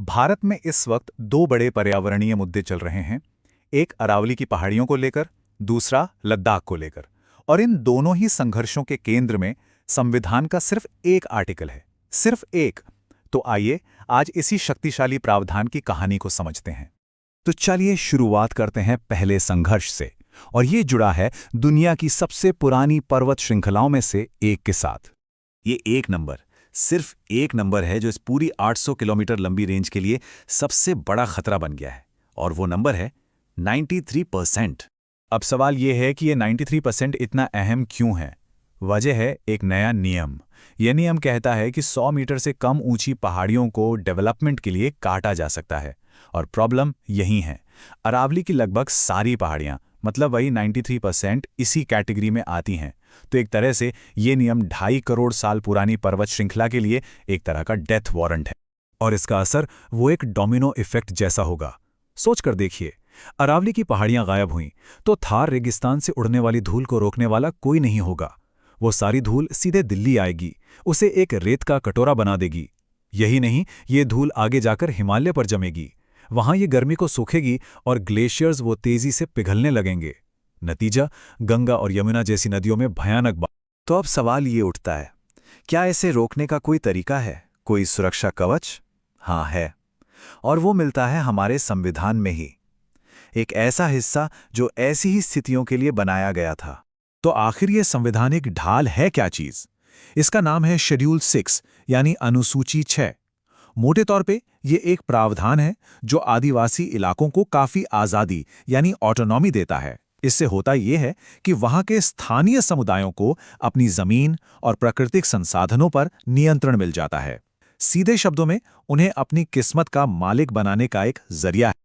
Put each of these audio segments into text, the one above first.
भारत में इस वक्त दो बड़े पर्यावरणीय मुद्दे चल रहे हैं। एक अरावली की पहाड़ियों को लेकर, दूसरा लद्दाख को लेकर। और इन दोनों ही संघर्षों के केंद्र में संविधान का सिर्फ एक आर्टिकल है, सिर्फ एक। तो आइए आज इसी शक्तिशाली प्रावधान की कहानी को समझते हैं। तो चलिए शुरुआत करते हैं पहले संघर्ष से, और ये जुड़ा है दुनिया की सबसे पुरानी पर्वत श्रृंखलाओं में से एक के साथ। ये एक नंबर, सिर्फ एक नंबर है जो इस पूरी 800 किलोमीटर लंबी रेंज के लिए सबसे बड़ा खतरा बन गया है, और वो नंबर है 93%। अब सवाल ये है कि ये 93% इतना अहम क्यों है? वजह है एक नया नियम। यह नियम कहता है कि 100 मीटर से कम ऊंची पहाड़ियों को डेवलपमेंट के लिए काटा जा सकता है। और प्रॉब्लम यही है, अरावली की लगभग सारी पहाड़ियां, मतलब वही 93%, इसी कैटेगरी में आती हैं। तो एक तरह से ये नियम 2.5 करोड़ साल पुरानी पर्वत श्रृंखला के लिए एक तरह का डेथ वारंट है। और इसका असर वो एक डोमिनो इफेक्ट जैसा होगा। सोच कर देखिए, अरावली की पहाड़ियां गायब हुईं तो थार रेगिस्तान से उड़ने वाली धूल को रोकने वाला कोई नहीं होगा। वो सारी धूल सीधे दिल्ली आएगी, उसे एक रेत का कटोरा बना देगी। यही नहीं, ये धूल आगे जाकर हिमालय पर जमेगी, वहां ये गर्मी को सूखेगी और ग्लेशियर्स वो तेजी से पिघलने लगेंगे। नतीजा, गंगा और यमुना जैसी नदियों में भयानक बाढ़। तो अब सवाल ये उठता है, क्या इसे रोकने का कोई तरीका है, कोई सुरक्षा कवच? हाँ है, और वो मिलता है हमारे संविधान में ही। एक ऐसा हिस्सा जो ऐसी ही स्थितियों के लिए बनाया गया था। तो आखिर ये संवैधानिक ढाल है क्या चीज? इसका नाम है शेड्यूल 6, यानी अनुसूची 6। मोटे तौर पे ये एक प्रावधान है जो आदिवासी इलाकों को काफी आज़ादी यानी ऑटोनॉमी देता है। इससे होता यह है कि वहां के स्थानीय समुदायों को अपनी जमीन और प्राकृतिक संसाधनों पर नियंत्रण मिल जाता है। सीधे शब्दों में उन्हें अपनी किस्मत का मालिक बनाने का एक जरिया है।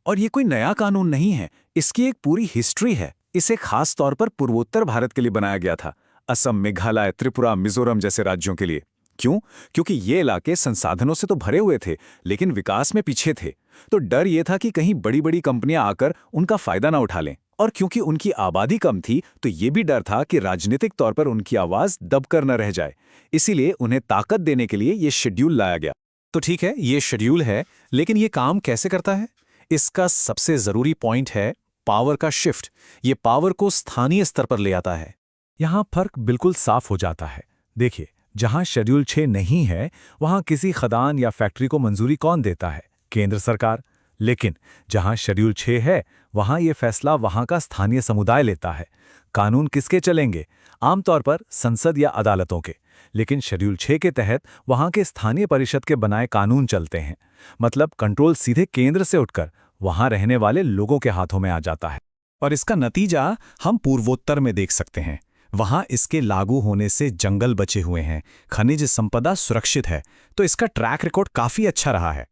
और ये कोई नया कानून नहीं है, इसकी एक पूरी हिस्ट्री है। इसे खास तौर पर पूर्वोत्तर भारत के लिए बनाया गया था, असम, मेघालय, त्रिपुरा, मिजोरम जैसे राज्यों के लिए। क्यों? क्योंकि ये इलाके संसाधनों से तो भरे हुए थे, लेकिन विकास में पीछे थे। तो डर ये था कि कहीं बड़ी बड़ी कंपनियां आकर उनका फायदा ना उठा लें। और क्योंकि उनकी आबादी कम थी, तो ये भी डर था कि राजनीतिक तौर पर उनकी आवाज दबकर न रह जाए। इसीलिए उन्हें ताकत देने के लिए ये शेड्यूल लाया गया। तो ठीक है, ये शेड्यूल है, लेकिन ये काम कैसे करता है? इसका सबसे जरूरी पॉइंट है पावर का शिफ्ट। ये पावर को स्थानीय स्तर पर ले आता है। यहां फर्क बिल्कुल साफ हो जाता है। देखिए, जहां शेड्यूल 6 नहीं है, वहां किसी खदान या फैक्ट्री को मंजूरी कौन देता है? केंद्र सरकार। लेकिन जहां शेड्यूल 6 है, वहां ये फैसला वहां का स्थानीय समुदाय लेता है। कानून किसके चलेंगे? आमतौर पर संसद या अदालतों के। लेकिन शेड्यूल 6 के तहत वहां के स्थानीय परिषद के बनाए कानून चलते हैं। मतलब कंट्रोल सीधे केंद्र से उठकर वहां रहने वाले लोगों के हाथों में आ जाता है। और इसका नतीजा हम पूर्वोत्तर में देख सकते हैं। वहां इसके लागू होने से जंगल बचे हुए हैं, खनिज संपदा सुरक्षित है, तो इसका ट्रैक रिकॉर्ड काफी अच्छा रहा है।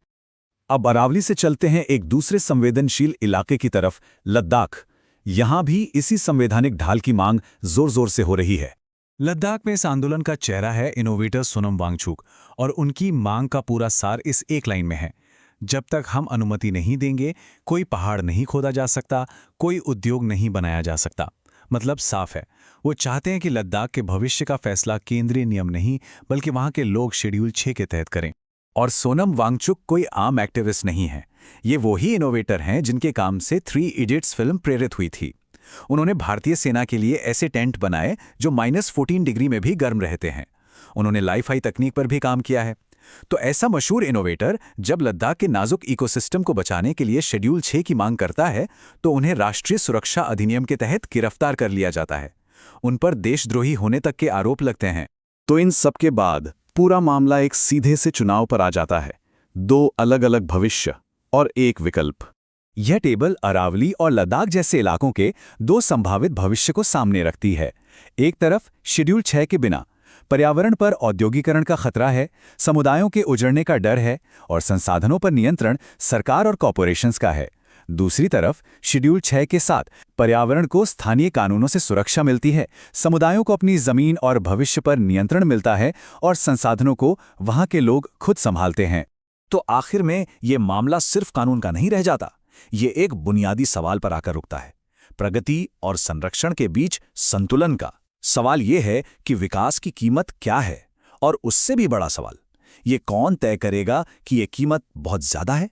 अब अरावली से चलते हैं एक दूसरे संवेदनशील इलाके की तरफ, लद्दाख। यहां भी इसी संवैधानिक ढाल की मांग जोर जोर से हो रही है। लद्दाख में इस आंदोलन का चेहरा है इनोवेटर सोनम वांगचुक, और उनकी मांग का पूरा सार इस एक लाइन में है: जब तक हम अनुमति नहीं देंगे, कोई पहाड़ नहीं खोदा जा सकता, कोई उद्योग नहीं बनाया जा सकता। मतलब साफ है, वो चाहते हैं कि लद्दाख के भविष्य का फैसला केंद्रीय नियम नहीं, बल्कि वहां के लोग शेड्यूल 6 के तहत करें। और सोनम वांगचुक कोई आम एक्टिविस्ट नहीं है। ये वही इनोवेटर हैं जिनके काम से 3 इडियट्स फिल्म प्रेरित हुई थी। उन्होंने भारतीय सेना के लिए ऐसे टेंट बनाए जो -14 डिग्री में भी गर्म रहते हैं। उन्होंने लाइफ-हाई तकनीक पर भी काम किया है। तो ऐसा मशहूर इनोवेटर जब लद्दाख के नाजुक इकोसिस्टम को बचाने के लिए शेड्यूल 6 की मांग करता है, तो उन्हें राष्ट्रीय सुरक्षा अधिनियम के तहत गिरफ्तार कर लिया जाता है। उन पर देशद्रोही होने तक के आरोप लगते हैं। तो इन सब के बाद पूरा मामला एक सीधे से चुनाव पर आ जाता है। 2 अलग अलग भविष्य और एक विकल्प। यह टेबल अरावली और लद्दाख जैसे इलाकों के 2 संभावित भविष्य को सामने रखती है। एक तरफ शेड्यूल 6 के बिना पर्यावरण पर औद्योगिकरण का खतरा है, समुदायों के उजड़ने का डर है, और संसाधनों पर नियंत्रण सरकार और कॉर्पोरेशंस का है। दूसरी तरफ शेड्यूल 6 के साथ पर्यावरण को स्थानीय कानूनों से सुरक्षा मिलती है, समुदायों को अपनी जमीन और भविष्य पर नियंत्रण मिलता है, और संसाधनों को वहां के लोग खुद संभालते हैं। तो आखिर में ये मामला सिर्फ कानून का नहीं रह जाता, ये एक बुनियादी सवाल पर आकर रुकता है: प्रगति और संरक्षण के बीच संतुलन का। सवाल यह है कि विकास की कीमत क्या है, और उससे भी बड़ा सवाल, ये कौन तय करेगा कि ये कीमत बहुत ज्यादा है